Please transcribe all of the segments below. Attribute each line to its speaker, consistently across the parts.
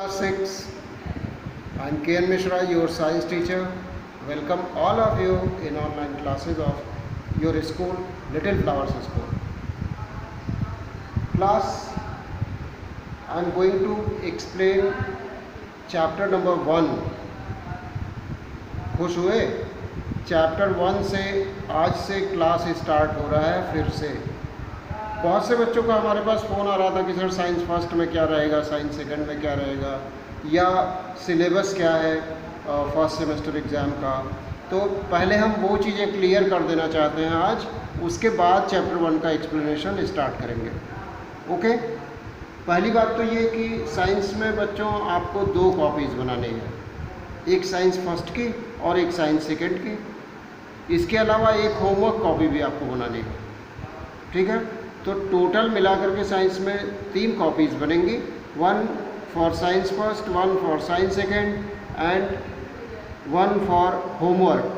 Speaker 1: Class 6. I am K.N. Mishra, your science teacher. Welcome all of you in online classes of your school, Little Flowers School. Class, I am going to explain chapter number 1. खुश हुए? Chapter 1 से आज से class start हो रहा है फिर से। बहुत से बच्चों का हमारे पास फ़ोन आ रहा था कि सर साइंस फर्स्ट में क्या रहेगा, साइंस सेकंड में क्या रहेगा, या सिलेबस क्या है फर्स्ट सेमेस्टर एग्ज़ाम का। तो पहले हम वो चीज़ें क्लियर कर देना चाहते हैं आज, उसके बाद चैप्टर 1 का एक्सप्लेनेशन स्टार्ट करेंगे। ओके, पहली बात तो ये कि साइंस में बच्चों आपको 2 कॉपीज़ बनानी है, एक साइंस फर्स्ट की और एक साइंस सेकंड की। इसके अलावा एक होमवर्क कॉपी भी आपको बनानी है, ठीक है। तो टोटल मिलाकर के साइंस में 3 कॉपीज़ बनेंगी, 1 for science first, 1 for science second and 1 for homework.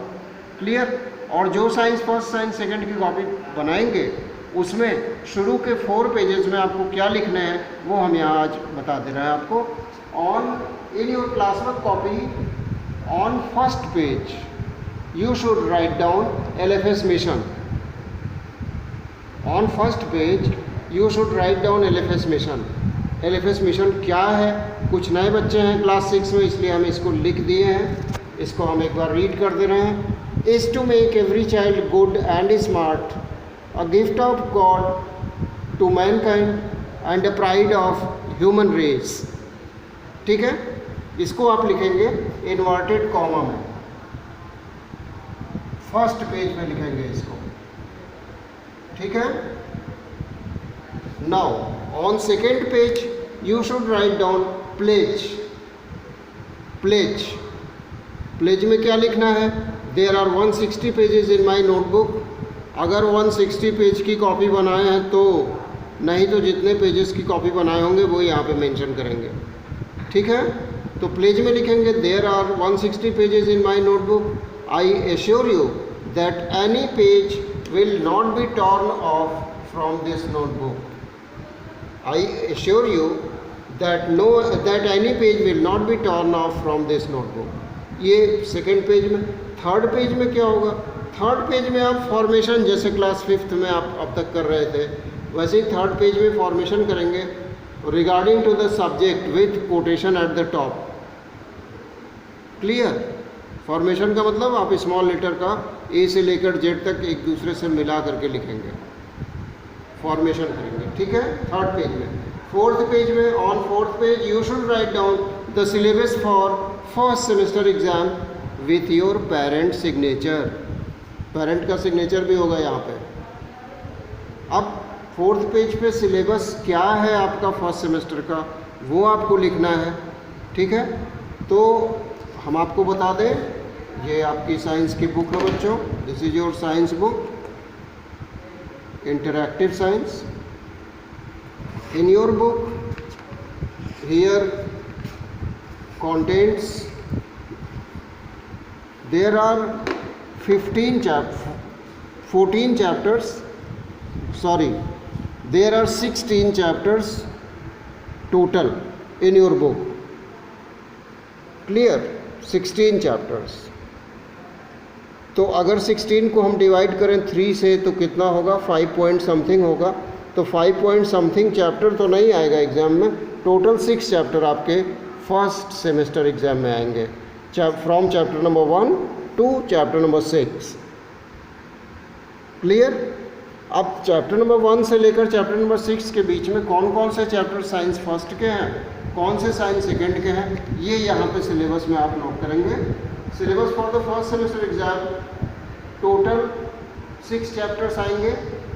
Speaker 1: Clear? और जो साइंस फर्स्ट साइंस सेकंड की कॉपी बनाएंगे उसमें शुरू के 4 पेजेस में आपको क्या लिखना है वो हम यहाँ आज बता दे रहे हैं आपको। On in your class work copy on first page you should write down LFS mission. On first page you should write down LFS mission. LFS mission क्या है? कुछ नए बच्चे हैं क्लास 6 में, इसलिए हम इसको लिख दिए हैं। इसको हम एक बार रीड कर दे रहे हैं। Is to make every child good and smart, a gift of God to mankind and a pride of human race. ठीक है, इसको आप लिखेंगे इन्वर्टेड कॉमा में, फर्स्ट पेज में लिखेंगे इसको, ठीक है। Now on second page you should write down pledge. Pledge में क्या लिखना है? There are 160 pages in my notebook. अगर 160 पेज की कॉपी बनाए हैं तो, नहीं तो जितने पेजेस की कॉपी बनाए होंगे वो यहाँ पे मेंशन करेंगे, ठीक है। तो प्लेज में लिखेंगे there are 160 pages in my notebook. I assure you that any page will not be torn off from this notebook. I assure you that any page will not be torn off from this notebook. ये second page में। Third page में क्या होगा? Third page में आप formation, जैसे class 5th में आप अब तक कर रहे थे वैसे ही थर्ड पेज में फॉर्मेशन करेंगे regarding to the subject with quotation at the top. Clear? Formation का मतलब आप स्मॉल लेटर का ए से लेकर जेड तक एक दूसरे से मिला करके लिखेंगे, फॉर्मेशन करेंगे, ठीक है, थर्ड पेज में। फोर्थ पेज में on fourth page you should write down the syllabus for first semester exam with your parent signature. Parent का सिग्नेचर भी होगा यहाँ पे। अब फोर्थ पेज पे सिलेबस क्या है आपका फर्स्ट सेमेस्टर का वो आपको लिखना है, ठीक है। तो हम आपको बता दें, ये आपकी साइंस की बुक है बच्चों, this is your science book, interactive science. In your book here contents there are 14 chapters, sorry, there are 16 chapters total in your book. Clear? 16 chapters. तो अगर 16 को हम डिवाइड करें 3 से तो कितना होगा? 5 पॉइंट समथिंग होगा। तो 5 पॉइंट समथिंग चैप्टर तो नहीं आएगा एग्ज़ाम में, टोटल 6 चैप्टर आपके फर्स्ट सेमेस्टर एग्ज़ाम में आएंगे, from chapter number 1 to chapter number 6। Clear? अब चैप्टर नंबर 1 से लेकर चैप्टर नंबर 6 के बीच में कौन कौन से चैप्टर साइंस फर्स्ट के हैं, कौन से साइंस सेकंड के हैं, ये यहाँ पे सिलेबस में आप नोट करेंगे। Syllabus for the first semester exam total 6 chapters आएंगे।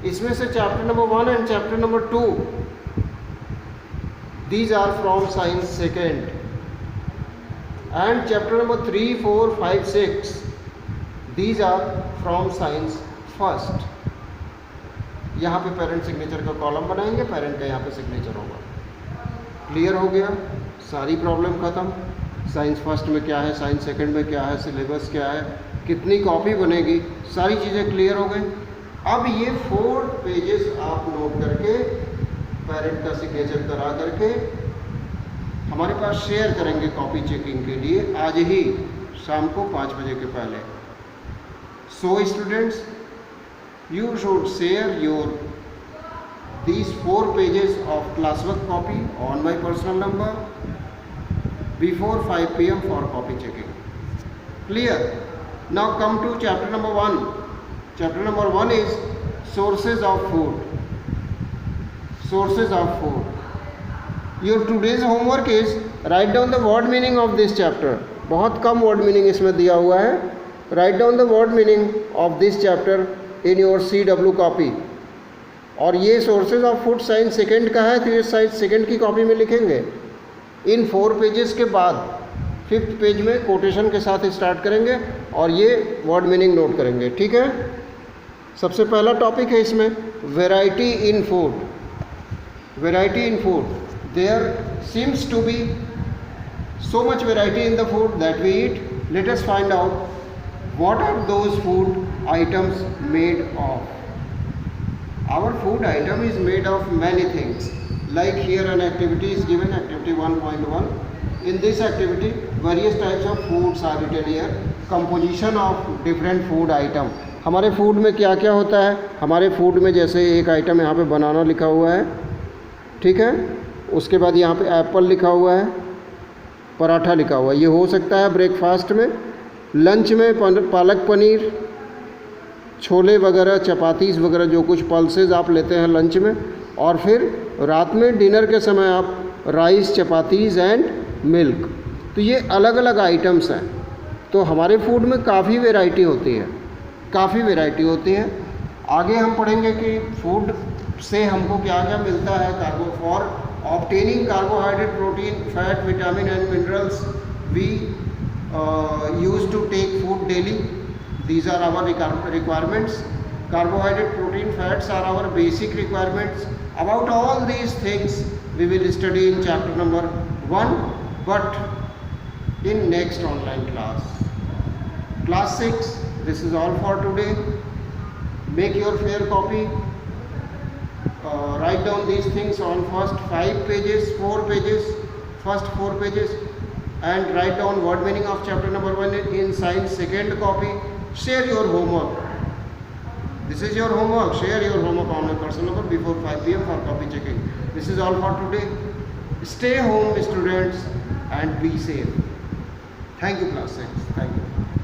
Speaker 1: इसमें से chapter number 1 and chapter number 2 these are from science second, and chapter number 3, 4, 5, 6 these are from science first. यहाँ पे पेरेंट सिग्नेचर का कॉलम बनाएंगे, पेरेंट का यहाँ पे सिग्नेचर होगा। क्लियर हो गया? सारी प्रॉब्लम ख़त्म। साइंस फर्स्ट में क्या है, साइंस सेकंड में क्या है, सिलेबस क्या है, कितनी कॉपी बनेगी, सारी चीज़ें क्लियर हो गई। अब ये 4 पेजेस आप नोट करके पेरेंट का सिग्नेचर करा करके हमारे पास शेयर करेंगे कॉपी चेकिंग के लिए आज ही शाम को 5 बजे के पहले। So students, you should share your these 4 pages of classwork copy on my personal number before 5 PM for copy checking. Clear? Now come to chapter number 1. Chapter number 1 is sources of food. Sources of food. Your today's homework is write down the word meaning of this chapter. बहुत कम word meaning इसमें दिया हुआ है. Write down the word meaning of this chapter in your CW copy. और ये sources of food science second का है, तो ये साइंस सेकंड की कॉपी में लिखेंगे। इन 4 पेजेस के बाद 5th पेज में कोटेशन के साथ स्टार्ट करेंगे और ये वर्ड मीनिंग नोट करेंगे। ठीक है, सबसे पहला टॉपिक है इसमें variety in food. Variety in food, there seems to be so much variety in the food that we eat. Let us find out what are those food items made of. Our food item is made of many things. Like here an activity is given, activity 1.1. In this activity, various types of foods are written here. Composition of different food item. हमारे food में क्या क्या होता है? हमारे food में जैसे एक आइटम यहाँ पे बनाना लिखा हुआ है, ठीक है, उसके बाद यहाँ पे एप्पल लिखा हुआ है, पराठा लिखा हुआ है। ये हो सकता है ब्रेकफास्ट में, लंच में पालक पनीर, छोले वगैरह, चपातीस वगैरह, जो कुछ पल्सेस आप लेते हैं लंच में, और फिर रात में डिनर के समय आप राइस, चपातीस एंड मिल्क। तो ये अलग अलग आइटम्स हैं। तो हमारे फूड में काफ़ी वैरायटी होती है, काफ़ी वैरायटी होती है। आगे हम पढ़ेंगे कि फूड से हमको क्या क्या मिलता है। Carbo for obtaining carbohydrate, protein, fat, vitamin and minerals we use to take food daily. These are our requirements. Carbohydrate, protein, fats are our basic requirements. About all these things we will study in chapter number 1, but in next online class. Class 6, this is all for today. Make your fair copy. Write down these things on first 5 pages, 4 pages, first 4 pages, and write down word meaning of chapter number 1 in science second copy. Share your homework. This is your homework. Share your homework on my personal number before 5 PM for copy checking. This is all for today. Stay home, students, and be safe. Thank you, class 6. Thank you.